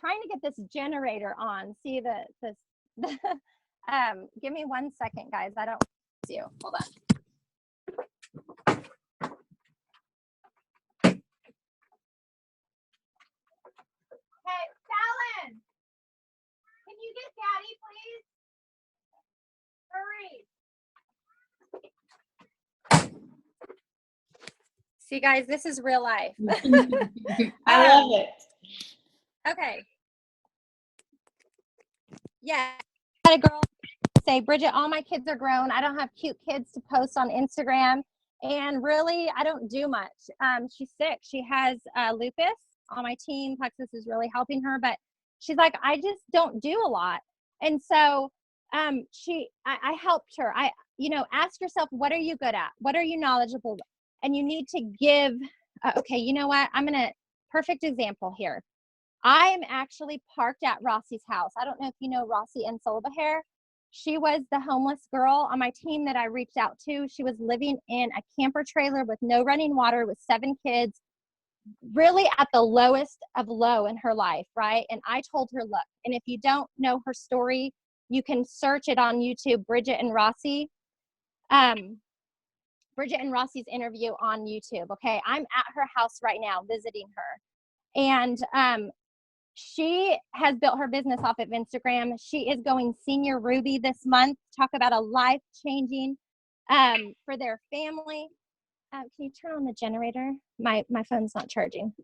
trying to get this generator on. See this. Give me 1 second, guys. I don't see you. Hold on. Hey, Fallon, can you get Daddy, please? Hurry. See, guys, this is real life. I love it. Okay. Yeah. I had a girl say, Bridget, all my kids are grown. I don't have cute kids to post on Instagram. And really, I don't do much. She's sick. She has lupus. On my team, Plexus is really helping her. But she's like, I just don't do a lot. And so I helped her. Ask yourself, what are you good at? What are you knowledgeable about? And you need to give, okay, you know what? Perfect example here. I am actually parked at Rossi's house. I don't know if you know Rossi and Solbahair. She was the homeless girl on my team that I reached out to. She was living in a camper trailer with no running water with 7 kids, really at the lowest of low in her life, right? And I told her, look, and if you don't know her story, you can search it on YouTube, Bridget and Rossi's interview on YouTube. Okay. I'm at her house right now visiting her. And she has built her business off of Instagram. She is going Senior Ruby this month. Talk about a life-changing for their family. Can you turn on the generator? My phone's not charging.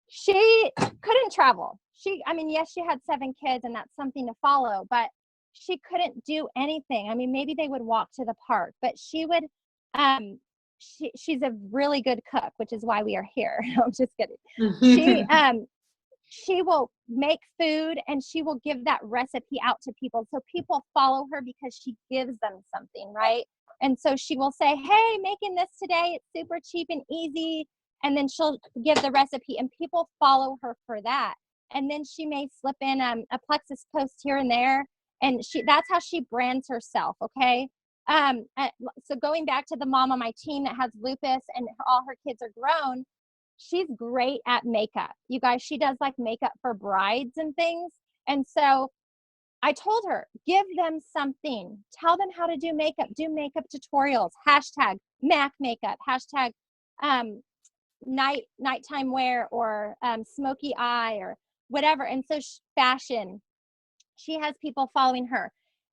She couldn't travel. Yes, she had 7 kids and that's something to follow, but she couldn't do anything. Maybe they would walk to the park, but she would, she's a really good cook, which is why we are here. I'm just kidding. She will make food and she will give that recipe out to people. So people follow her because she gives them something, right? And so she will say, hey, making this today, it's super cheap and easy. And then she'll give the recipe and people follow her for that. And then she may slip in a Plexus post here and there. And that's how she brands herself, okay? So going back to the mom on my team that has lupus and all her kids are grown, she's great at makeup. You guys, she does like makeup for brides and things. And so I told her, give them something. Tell them how to do makeup tutorials, hashtag MAC makeup, hashtag nighttime wear or smoky eye or whatever. And so fashion, she has people following her.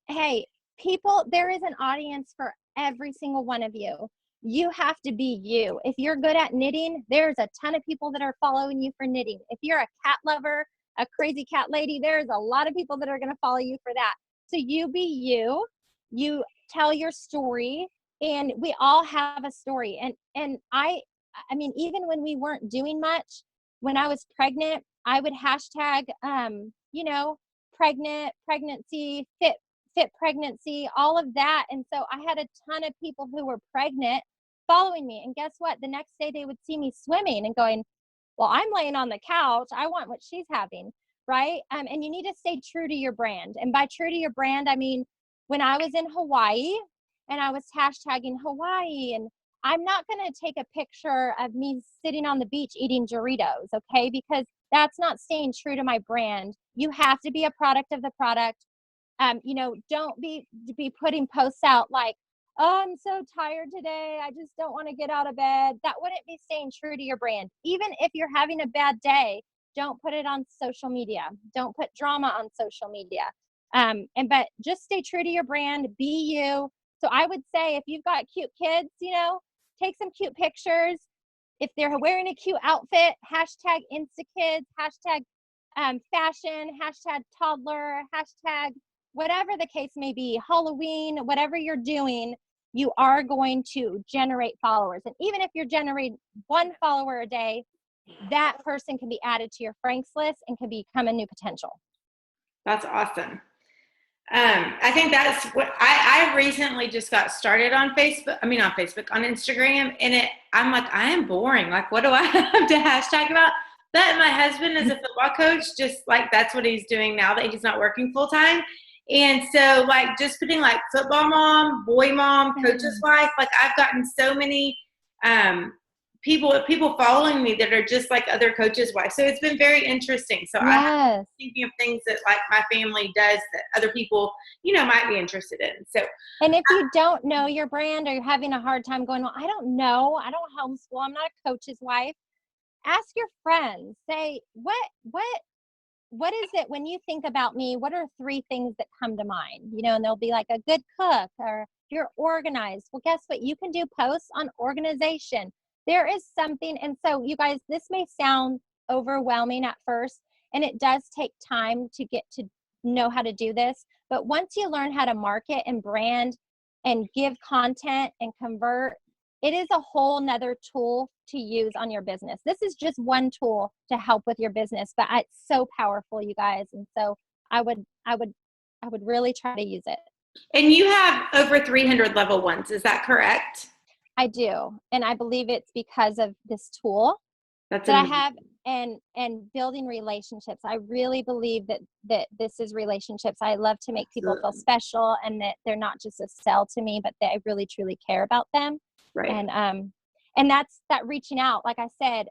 Hey, people, there is an audience for every single one of you. You have to be you. If you're good at knitting, there's a ton of people that are following you for knitting. If you're a cat lover, a crazy cat lady, there's a lot of people that are going to follow you for that. So you be you, you tell your story, and we all have a story. And I mean, even when we weren't doing much, when I was pregnant, I would hashtag, pregnancy, fit pregnancy, all of that. And so I had a ton of people who were pregnant following me. And guess what? The next day they would see me swimming and going, well, I'm laying on the couch. I want what she's having, right? And you need to stay true to your brand. And by true to your brand, I mean, when I was in Hawaii and I was hashtagging Hawaii, and I'm not going to take a picture of me sitting on the beach eating Doritos, okay? Because that's not staying true to my brand. You have to be a product of the product. Don't be putting posts out like, oh, I'm so tired today. I just don't want to get out of bed. That wouldn't be staying true to your brand. Even if you're having a bad day, don't put it on social media. Don't put drama on social media. But just stay true to your brand. Be you. So I would say if you've got cute kids, take some cute pictures. If they're wearing a cute outfit, hashtag InstaKids, hashtag fashion, hashtag toddler, hashtag whatever the case may be, Halloween, whatever you're doing, you are going to generate followers. And even if you're generating 1 follower a day, that person can be added to your Franks list and can become a new potential. That's awesome. I think that's what I recently just got started on Facebook. I mean, on Facebook, on Instagram, and I'm like, I am boring. Like, what do I have to hashtag about? But my husband is a football coach, just like that's what he's doing now that he's not working full time. And so, like, just putting like football mom, boy mom, coach's wife. Like, I've gotten so many people following me that are just like other coaches' wives. So it's been very interesting. So I have thinking of things that like my family does that other people, might be interested in. So, and if you don't know your brand or you're having a hard time going, well, I don't know, I don't homeschool, I'm not a coach's wife. Ask your friends. Say, what is it when you think about me? What are 3 things that come to mind? And they'll be like a good cook or you're organized. Well, guess what? You can do posts on organization. There is something. And so you guys, this may sound overwhelming at first, and it does take time to get to know how to do this. But once you learn how to market and brand and give content and convert, it is a whole nother tool to use on your business. This is just one tool to help with your business, but it's so powerful, you guys. And so I would really try to use it. And you have over 300 level ones. Is that correct? I do. And I believe it's because of this tool that I have and building relationships. I really believe that this is relationships. I love to make people feel special and that they're not just a sell to me, but that I really truly care about them. Right. And that's that reaching out. Like I said,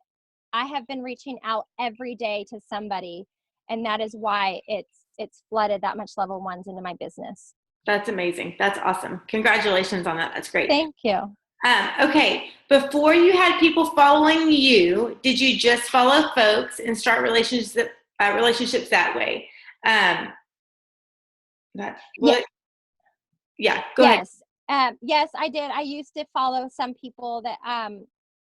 I have been reaching out every day to somebody, and that is why it's flooded that much level ones into my business. That's amazing. That's awesome. Congratulations on that. That's great. Thank you. Okay. Before you had people following you, did you just follow folks and start relationships that way? Yeah. Go ahead. Yes, I did. I used to follow some people that,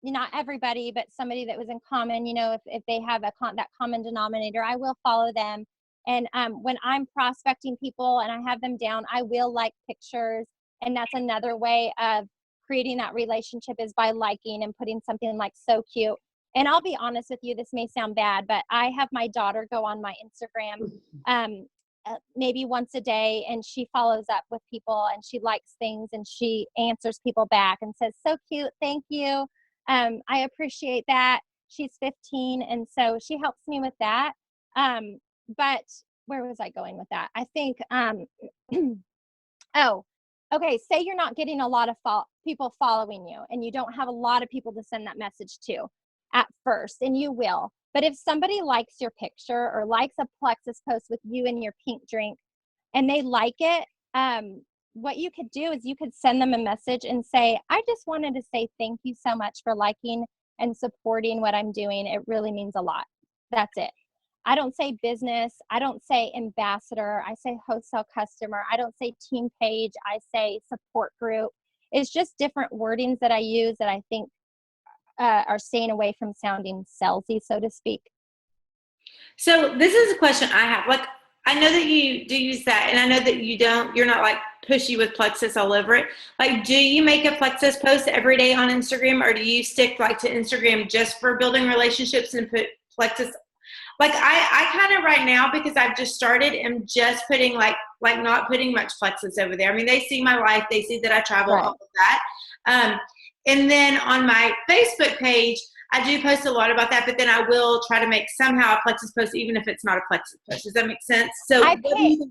not everybody, but somebody that was in common, if they have that common denominator, I will follow them. And when I'm prospecting people and I have them down, I will like pictures. And that's another way of creating that relationship is by liking and putting something like so cute. And I'll be honest with you, this may sound bad, but I have my daughter go on my Instagram maybe once a day, and she follows up with people and she likes things and she answers people back and says, so cute, thank you. I appreciate that. She's 15, and so she helps me with that. But where was I going with that? I think, okay, say you're not getting a lot of people following you and you don't have a lot of people to send that message to at first, and you will. But if somebody likes your picture or likes a Plexus post with you and your pink drink and they like it, what you could do is you could send them a message and say, I just wanted to say thank you so much for liking and supporting what I'm doing. It really means a lot. That's it. I don't say business. I don't say ambassador. I say wholesale customer. I don't say team page. I say support group. It's just different wordings that I use that I think are staying away from sounding salesy, so to speak. So this is a question I have. Like, I know that you do use that, and I know that you're not like pushy with Plexus all over it. Like, do you make a Plexus post every day on Instagram, or do you stick like to Instagram just for building relationships and put Plexus? Like, I kind of right now, because I've just started, am just putting like not putting much Plexus over there. I mean, they see my life, they see that I travel, all of that. And then on my Facebook page, I do post a lot about that, but then I will try to make somehow a Plexus post, even if it's not a Plexus post. Does that make sense? So I paint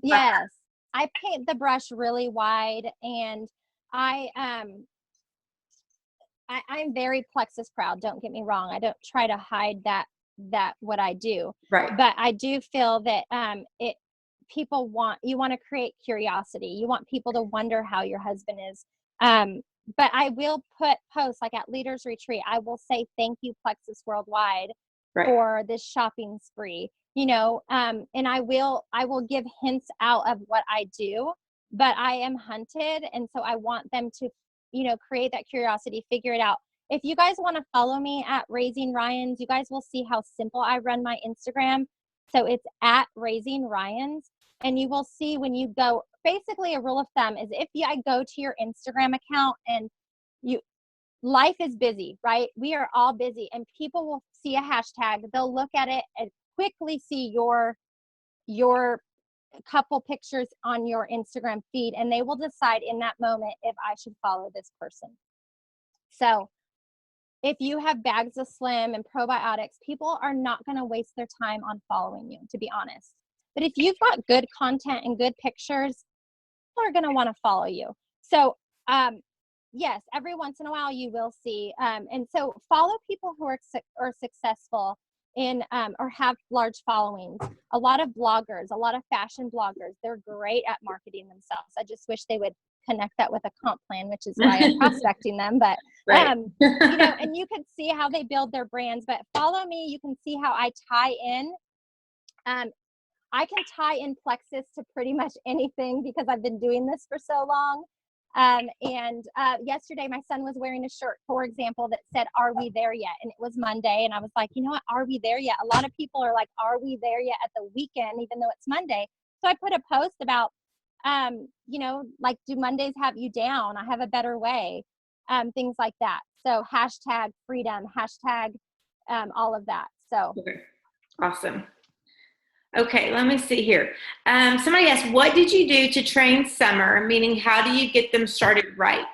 the brush really wide, and I'm very Plexus proud. Don't get me wrong. I don't try to hide that what I do. Right. But I do feel that you want to create curiosity. You want people to wonder how your husband is. But I will put posts like at Leaders Retreat. I will say thank you Plexus Worldwide for this shopping spree, and I will give hints out of what I do, but I am hunted. And so I want them to, create that curiosity, figure it out. If you guys want to follow me at Raising Ryans, you guys will see how simple I run my Instagram. So it's at Raising Ryans, and you will see when you go, basically a rule of thumb is if I go to your Instagram account and life is busy, right? We are all busy, and people will see a hashtag. They'll look at it and quickly see your couple pictures on your Instagram feed, and they will decide in that moment if I should follow this person. So if you have Bags of Slim and probiotics, people are not going to waste their time on following you, to be honest. But if you've got good content and good pictures, people are going to want to follow you. So yes, every once in a while you will see. And so follow people who are successful in or have large followings. A lot of bloggers, a lot of fashion bloggers, they're great at marketing themselves. I just wish they would connect that with a comp plan, which is why I'm prospecting them. But Right. you know, and you can see how they build their brands. But follow me, you can see how I tie in. I can tie in plexus to pretty much anything because I've been doing this for so long. Yesterday my son was wearing a shirt, for example, that said, "Are we there yet?" And it was Monday. And I was like, you know what? Are we there yet? A lot of people are like, "Are we there yet?" at the weekend, even though it's Monday. So I put a post about, you know, like, do Mondays have you down? I have a better way. Things like that. So hashtag freedom, hashtag all of that. So Okay. Awesome. Okay, let me see here. Somebody asked, what did you do to train Summer? Meaning, how do you get them started right?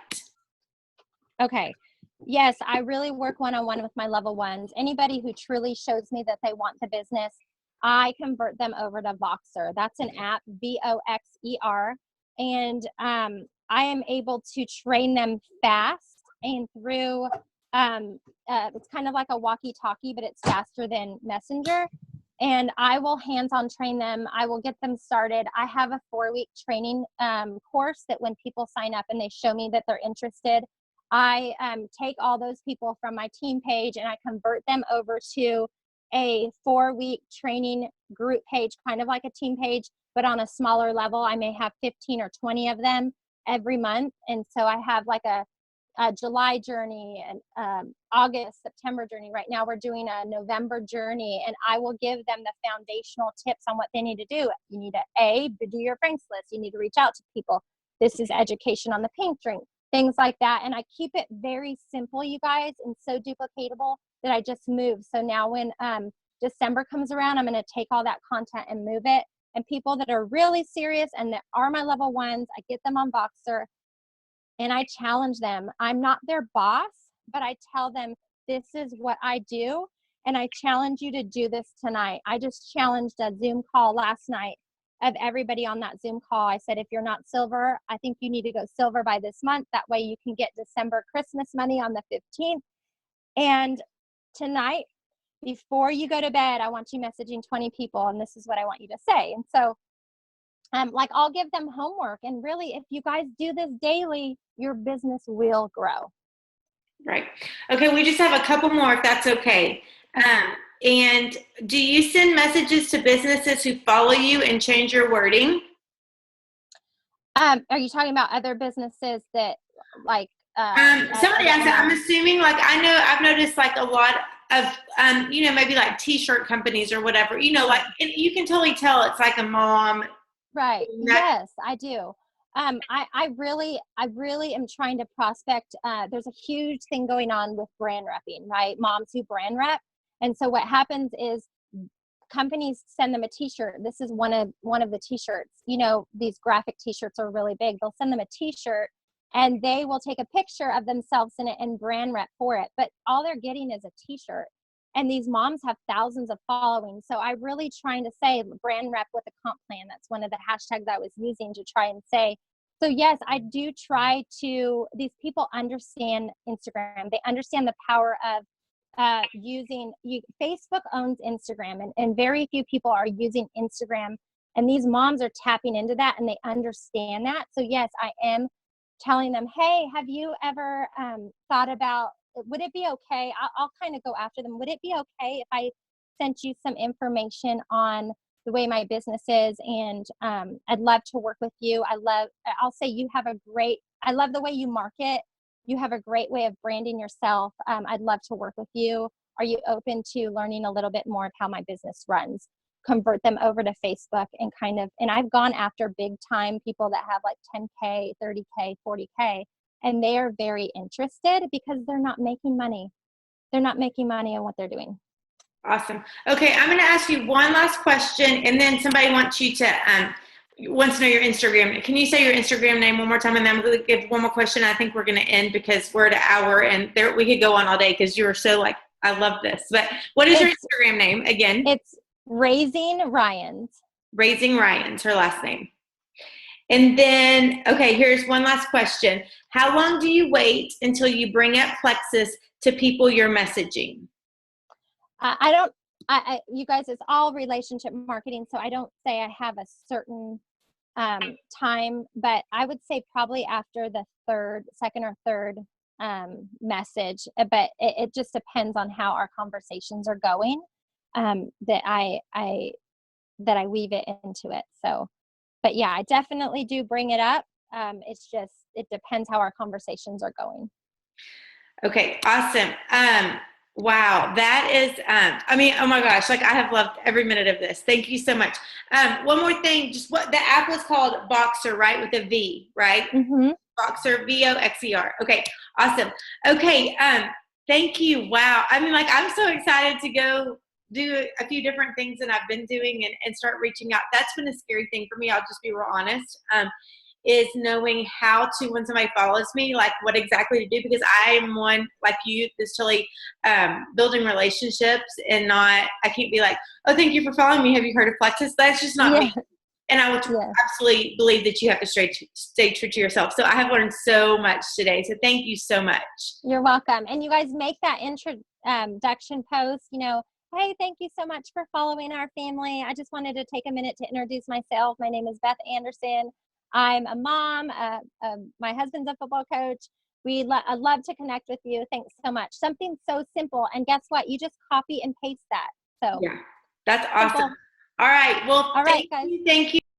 okay. Yes, I really work one-on-one with my level ones. Anybody who truly shows me that they want the business, I convert them over to Voxer. That's an app, Voxer. And I am able to train them fast and through, it's kind of like a walkie-talkie, but it's faster than Messenger. And I will hands-on train them. I will get them started. I have a 4-week training course that when people sign up and they show me that they're interested, I take all those people from my team page and I convert them over to a 4-week training group page, kind of like a team page, but on a smaller level. I may have 15 or 20 of them every month. And so I have like a July journey and August, September journey. Right now we're doing a November journey, and I will give them the foundational tips on what they need to do. You need to do your friends list. You need to reach out to people. This is education on the pink drink, things like that. And I keep it very simple, you guys, and so duplicatable that I just move. So now when December comes around, I'm going to take all that content and move it. And people that are really serious and that are my level ones, I get them on Voxer. And I challenge them. I'm not their boss, but I tell them, this is what I do. And I challenge you to do this tonight. I just challenged a Zoom call last night of everybody on that Zoom call. I said, if you're not silver, I think you need to go silver by this month. That way you can get December Christmas money on the 15th. And tonight, before you go to bed, I want you messaging 20 people. And this is what I want you to say. And so like, I'll give them homework. And really, if you guys do this daily, your business will grow. Right. Okay, we just have a couple more, if that's okay. And do you send messages to businesses who follow you and change your wording? Are you talking about other businesses that, like, somebody asked that. I'm assuming, like, I know I've noticed like a lot of, you know, maybe like t-shirt companies or whatever, you know, like you can totally tell it's like a mom. Right. Yes, I do. I really am trying to prospect. There's a huge thing going on with brand repping, right? Moms who brand rep. And so what happens is companies send them a t-shirt. This is one of the t-shirts. You know, these graphic t-shirts are really big. They'll send them a t-shirt and they will take a picture of themselves in it and brand rep for it. But all they're getting is a t-shirt. And these moms have thousands of following. So I really trying to say brand rep with a comp plan. That's one of the hashtags I was using to try and say. So yes, I do try to, these people understand Instagram. They understand the power of Facebook owns Instagram, and very few people are using Instagram. And these moms are tapping into that and they understand that. So yes, I am telling them, hey, have you ever thought about, would it be okay? I'll kind of go after them. Would it be okay if I sent you some information on the way my business is? And I'd love to work with you. I'll say I love the way you market. You have a great way of branding yourself. I'd love to work with you. Are you open to learning a little bit more of how my business runs? Convert them over to Facebook and and I've gone after big time people that have like 10K, 30K, 40K. And they are very interested because they're not making money. They're not making money on what they're doing. Awesome. Okay, I'm going to ask you one last question, and then somebody wants you to wants to know your Instagram. Can you say your Instagram name one more time? And then I'm going to give one more question. I think we're going to end because we're at an hour and we could go on all day because you were so like, I love this. But what is your Instagram name again? It's Raising Ryan's. Raising Ryan's, her last name. And then, okay, here's one last question. How long do you wait until you bring up Plexus to people you're messaging? You guys, it's all relationship marketing, so I don't say I have a certain time, but I would say probably after the second or third message, but it just depends on how our conversations are going, that I weave it into it. So, but yeah, I definitely do bring it up. It's just, it depends how our conversations are going. Okay, awesome. Wow, that is, I mean, oh my gosh, like I have loved every minute of this. Thank you so much. One more thing, just what the app was called, Boxer, right? With a V, right? Mm-hmm. Boxer, Voxer. Okay, awesome. Okay, thank you. Wow. I mean, like, I'm so excited to go do a few different things that I've been doing and start reaching out. That's been a scary thing for me. I'll just be real honest. Is knowing how to, when somebody follows me, like what exactly to do, because I am one like you that's totally building relationships and not, I can't be like, oh, thank you for following me. Have you heard of Plexus? That's just not me. And I would absolutely believe that you have to stay true to yourself. So I have learned so much today. So thank you so much. You're welcome. And you guys make that introduction post, hey, thank you so much for following our family. I just wanted to take a minute to introduce myself. My name is Beth Anderson. I'm a mom. My husband's a football coach. I'd love to connect with you. Thanks so much. Something so simple. And guess what? You just copy and paste that. So yeah, that's awesome. Simple. All right. Well, all right, guys. Thank you.